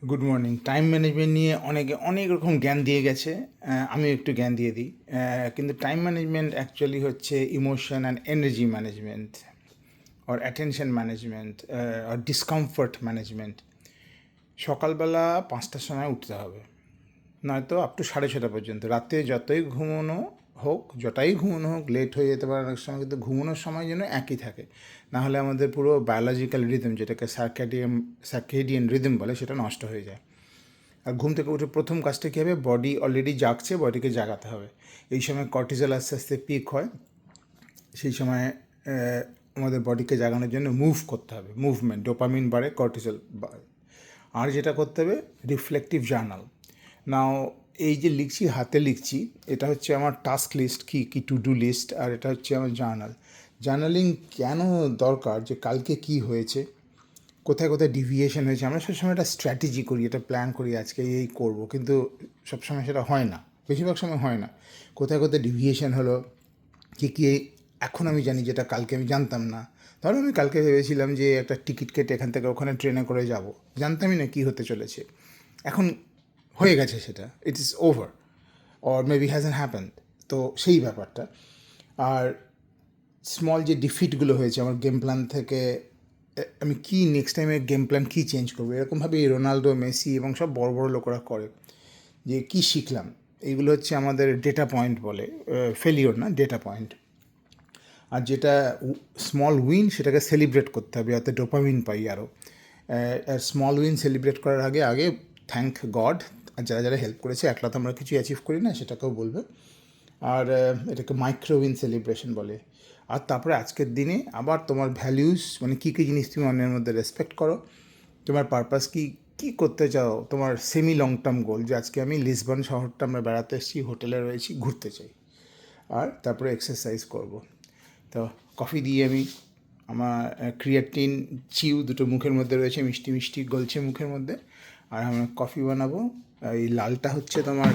Good morning. Time management নিয়ে অনেকে অনেক রকম জ্ঞান দিয়ে গেছে। আমিও একটু জ্ঞান দিয়ে দিই। কিন্তু টাইম ম্যানেজমেন্ট অ্যাকচুয়ালি হচ্ছে emotion and energy management or attention management or discomfort management. সকালবেলা 5টার সময় উঠতে হবে, নয়তো আপ টু 6:30 পর্যন্ত। রাতে যতই ঘুমানো হোক লেট হয়ে যেতে পারে অনেক সময়, কিন্তু ঘুমানোর সময় যেন একই থাকে। নাহলে আমাদের পুরো বায়োলজিক্যাল রিদম, যেটাকে সার্কেডিয়ান রিদম বলে, সেটা নষ্ট হয়ে যায়। আর ঘুম থেকে উঠে প্রথম কাজটা কী হবে? বডি অলরেডি জাগছে, বডিকে জাগাতে হবে। এই সময় কর্টিজল আস্তে আস্তে পিক হয়। সেই সময় আমাদের বডিকে জাগানোর জন্য মুভ করতে হবে, মুভমেন্ট, ডোপামিন বাড়ে, কর্টিজল বাড়ে। আর যেটা করতে হবে, রিফ্লেকটিভ জার্নাল। নাও এই যে লিখছি, হাতে লিখছি, এটা হচ্ছে আমার টাস্ক লিস্ট, কি টু ডু লিস্ট, আর এটা হচ্ছে আমার জার্নাল। জার্নালিং কেন দরকার? যে কালকে কি হয়েছে, কোথায় কোথায় ডিভিয়েশন হয়েছে। আমরা সবসময় একটা স্ট্র্যাটেজি করি, এটা প্ল্যান করি আজকে এই করব, কিন্তু সবসময় সেটা হয় না, বেশিরভাগ সময় হয় না। কোথায় কোথায় ডিভিয়েশন হলো, কী এখন আমি জানি যেটা কালকে আমি জানতাম না। ধরো আমি কালকে ভেবেছিলাম যে একটা টিকিট কেটে এখান থেকে ওখানে ট্রেনে করে যাব, জানতামই না কী হতে চলেছে। এখন হয়ে গেছে, সেটা it is over, or maybe hasn't happened. তো সেই ব্যাপারটা। আর স্মল যে ডিফিটগুলো হয়েছে আমার গেম প্ল্যান থেকে, আমি কি নেক্সট টাইমে গেম প্ল্যান কী চেঞ্জ করবো, এরকমভাবে রোনাল্ডো, মেসি এবং সব বড় বড় লোকেরা করে। যে কী শিখলাম, এইগুলো হচ্ছে আমাদের ডেটা পয়েন্ট বলে, ফেলিওর না, ডেটা পয়েন্ট। আর যেটা স্মল উইন, সেটাকে সেলিব্রেট করতে হবে, যাতে ডোপামিন পাই আরও। স্মল উইন সেলিব্রেট করার আগে আগে থ্যাংক গড, আর যারা যারা হেল্প করেছে, একলা তো আমরা কিছু অ্যাচিভ করি না, সেটাকেও বলবে। আর এটাকে মাইক্রো উইন সেলিব্রেশন বলে। আর তারপরে আজকের দিনে আবার তোমার ভ্যালিউস, মানে কী কী জিনিস তুমি অন্যের মধ্যে রেসপেক্ট করো, তোমার পারপাস কী, কী করতে চাও, তোমার সেমি লং টার্ম গোল, যে আজকে আমি লিসবন শহরটা আমরা বেড়াতে এসেছি, হোটেলে রয়েছি, ঘুরতে চাই। আর তারপরে এক্সারসাইজ করব। তো কফি দিয়ে আমি আমার ক্রিয়েটিন চিউ দুটো মুখের মধ্যে রয়েছে, মিষ্টি মিষ্টি গলছে মুখের মধ্যে। আর আমরা কফি বানাবো। এই লালটা হচ্ছে তোমার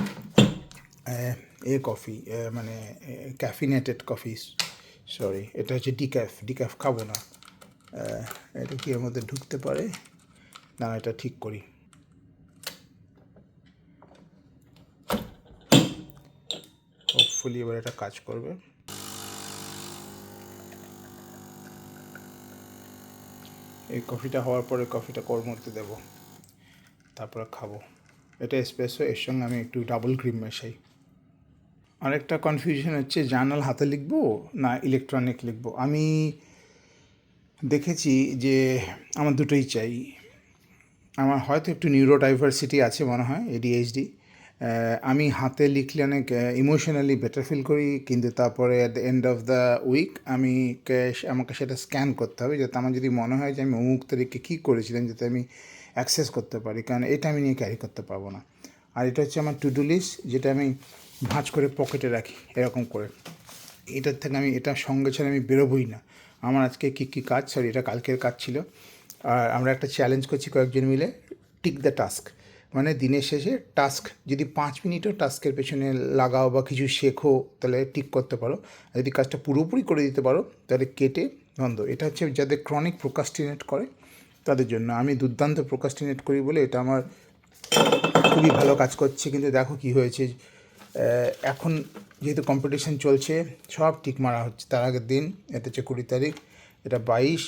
কফি, মানে ক্যাফিনেটেড কফি, সরি, এটা হচ্ছে ডিক্যাফ খাবো না। এটা কি এর মধ্যে ঢুকতে পারে? না, এটা ঠিক করি। হোপফুলি এবার এটা কাজ করবে। এই কফিটা হওয়ার পরে কফিটা মধ্যে দেবো, তারপরে খাবো। এটা এসপ্রেসো, এর সঙ্গে আমি একটু ডাবল ক্রিম মেশাই। আরেকটা কনফিউশন হচ্ছে, জার্নাল হাতে লিখবো না ইলেকট্রনিক লিখবো। আমি দেখেছি যে আমার দুটোই চাই। আমার হয়তো একটু নিউরোডাইভার্সিটি আছে মনে হয়, এডিএইচডি। আমি হাতে লিখলে অনেক ইমোশনালি বেটার ফিল করি, কিন্তু তারপরে at the end of the week আমাকে সেটা স্ক্যান করতে হবে, যাতে আমার যদি মনে হয় যে আমি অমুক তারিখে কী করেছিলাম, যাতে আমি অ্যাক্সেস করতে পারি, কারণ এটা আমি নিয়ে ক্যারি করতে পারবো না। আর এটা হচ্ছে আমার টু ডু লিস্ট, যেটা আমি ভাঁজ করে পকেটে রাখি এরকম করে। এটার থেকে আমি এটা সঙ্গে ছাড়া আমি বেরোবই না। আমার আজকে কী কাজ, সরি এটা কালকের কাজ ছিল। আর আমরা একটা চ্যালেঞ্জ করছি কয়েকজন মিলে, টিক দ্য টাস্ক। মানে দিনের শেষে টাস্ক যদি 5 মিনিটও টাস্কের পেছনে লাগাও বা কিছু শেখো, তাহলে টিক করতে পারো। আর যদি কাজটা পুরোপুরি করে দিতে পারো, তাহলে কেটে বন্ধ। এটা হচ্ছে যাদের ক্রনিক প্রোকাস্টিনেট করে তাদের জন্য। আমি দুর্দান্ত প্রোকাস্টিনেট করি বলে এটা আমার খুবই ভালো কাজ করছে। কিন্তু দেখো কি হয়েছে, এখন যেহেতু কম্পিটিশান চলছে, সব টিক মারা হচ্ছে তার আগের দিন। এটা হচ্ছে 20 তারিখ, এটা 22,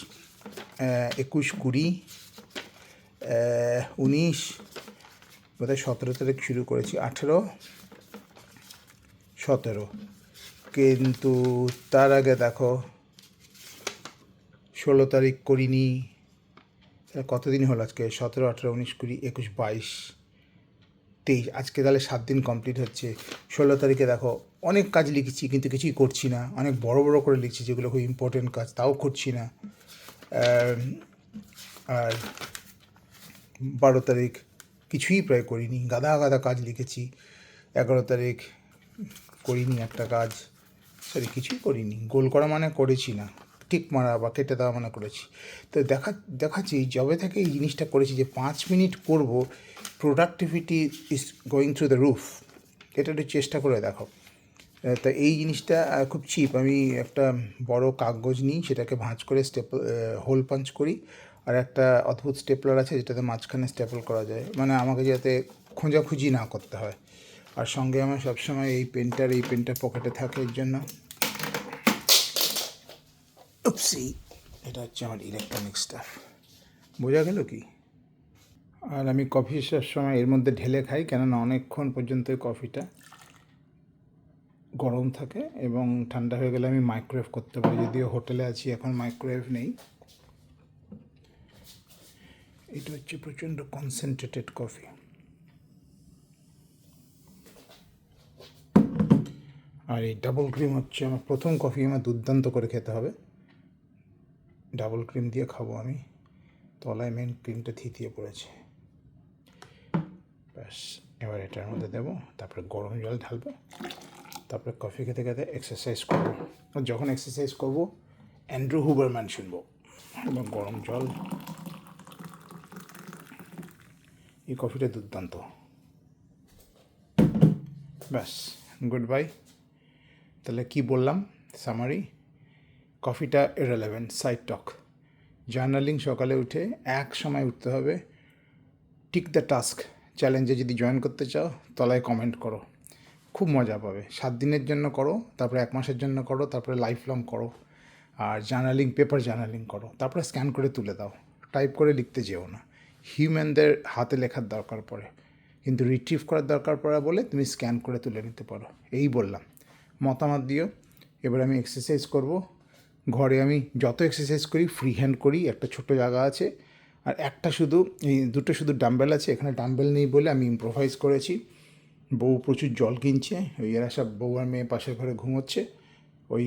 21, 20, 19, বোধহয় 17 তারিখ শুরু করেছি, 18, 17। কিন্তু তার আগে দেখো 16 তারিখ করিনি। কতদিন হলো আজকে? 17, 18, 19, 20, 21, 22, 23, আজকে তাহলে 7 দিন কমপ্লিট হচ্ছে। 16 তারিখে দেখো অনেক কাজ লিখেছি, কিন্তু কিছুই করছি না। অনেক বড় বড় করে লিখছি, যেগুলো খুব ইম্পর্টেন্ট কাজ, তাও করছি না। আর 12 তারিখ কিছুই প্রায় করিনি, গাদা গাদা কাজ লিখেছি। 11 তারিখ করিনি একটা কাজ, সরি কিছুই করিনি। গোল করা মানে করেছি না, টিক মারা বা কেটে দেওয়া মানে করেছি। তো দেখাচ্ছি যবে থেকে এই জিনিসটা করেছি যে 5 মিনিট করব, productivity is going through the roof. এটা একটু চেষ্টা করে দেখো। তা এই জিনিসটা খুব চিপ। আমি একটা বড় কাগজ নিই, সেটাকে ভাঁজ করে হোল পাঞ্চ করি, আর একটা অদ্ভুত স্টেপলার আছে যেটাতে মাঝখানে স্টেপল করা যায়, মানে আমাকে যাতে খোঁজাখুঁজি না করতে হয়। আর সঙ্গে আমার সবসময় এই পেনটা পকেটে থাকে এর জন্য। উপসি, এটা হচ্ছে আমার ইলেকট্রনিক স্টাফ। বোঝা গেল কি? আর আমি কফি সব সময় এর মধ্যে ঢেলে খাই, কেননা অনেকক্ষণ পর্যন্ত কফিটা গরম থাকে এবং ঠান্ডা হয়ে গেলে আমি মাইক্রোওয়েভ করতে পারি, যদিও হোটেলে আছি এখন মাইক্রোওয়েভ নেই। এটা হচ্ছে প্রচণ্ড কনসেন্ট্রেটেড কফি। আর এই ডাবল ক্রিম হচ্ছে আমার প্রথম কফি, আমার দুর্দান্ত করে খেতে হবে। ডাবল ক্রিম দিয়ে খাবো আমি, তলায় মেন ক্রিমটা থিতিয়ে পড়েছে। ব্যাস, এবার এটার মধ্যে দেবো, তারপরে গরম জল ঢালবো, তারপরে কফি খেতে খেতে এক্সারসাইজ করবো। আর যখন এক্সারসাইজ করবো অ্যান্ড্রু হুবারম্যান শুনবো। এবং গরম জল, এই কফিটা দুর্দান্ত। ব্যাস, গুড বাই। তাহলে কি বললাম সামারি? কফিটা ইররেলেভেন্ট, সাইড টক। জার্নালিং সকালে উঠে এক সময় উঠতে হবে। টিক দ্য টাস্ক চ্যালেঞ্জে যদি জয়েন করতে চাও তলায় কমেন্ট করো, খুব মজা পাবে। 7 দিনের জন্য করো, তারপরে 1 মাসের জন্য করো, তারপরে লাইফ লং করো। আর জার্নালিং, পেপার জার্নালিং করো, তারপরে স্ক্যান করে তুলে দাও। টাইপ করে লিখতে যেও না, হিউম্যানদের হাতে লেখার দরকার পড়ে, কিন্তু রিট্রিভ করার দরকার পড়ে বলে তুমি স্ক্যান করে তুলে নিতে পারো। এই বললাম, মতামত দিও। এবার আমি এক্সারসাইজ করব। ঘরে আমি যত এক্সারসাইজ করি ফ্রি হ্যান্ড করি, একটা ছোটো জায়গা আছে, আর দুটো শুধু ডাম্বেল আছে। এখানে ডাম্বেল নেই বলে আমি ইম্প্রোভাইজ করেছি। বউ প্রচুর জল কিনছে, এরা সব বউ আর মেয়ে পাশের ঘরে ঘুমোচ্ছে। ওই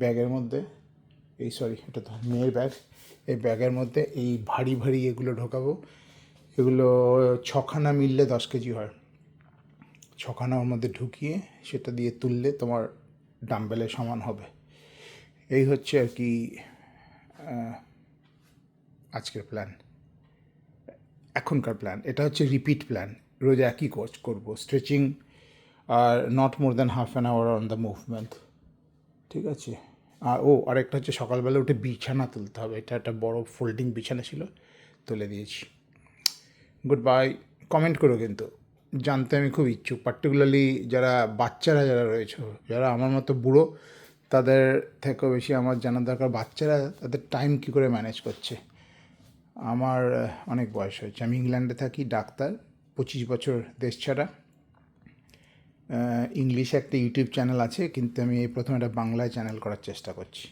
ব্যাগের মধ্যে, এটা তো মেয়ের ব্যাগ, এই ব্যাগের মধ্যে এই ভারী ভারী এগুলো ঢোকাবো। এগুলো 6খানা মিললে 10 কেজি হয়। 6খানা ওর মধ্যে ঢুকিয়ে সেটা দিয়ে তুললে তোমার ডাম্বেলের সমান হবে। এই হচ্ছে আর কি আজকের প্ল্যান, এখনকার প্ল্যান। এটা হচ্ছে রিপিট প্ল্যান, রোজ একই করবো। স্ট্রেচিং আর not more than half an hour on the movement, ঠিক আছে? আর আরেকটা হচ্ছে সকালবেলা উঠে বিছানা তুলতে হবে। এটা একটা বড় ফোল্ডিং বিছানা ছিল, তুলে দিয়েছি। Good bye. কমেন্ট করো কিন্তু, জানতে আমি খুব ইচ্ছুক। পার্টিকুলারলি যারা রয়েছে, যারা আমার মতো বুড়ো, তাদের থেকেও বেশি আমার জানার দরকার বাচ্চারা তাদের টাইম কী করে ম্যানেজ করছে। আমার অনেক বয়স হয়েছে, আমি ইংল্যান্ডে থাকি, ডাক্তার, 25 বছর দেশ ছাড়া। ইংলিশে একটা ইউটিউব চ্যানেল আছে, কিন্তু আমি এই প্রথম একটা বাংলায় চ্যানেল করার চেষ্টা করছি।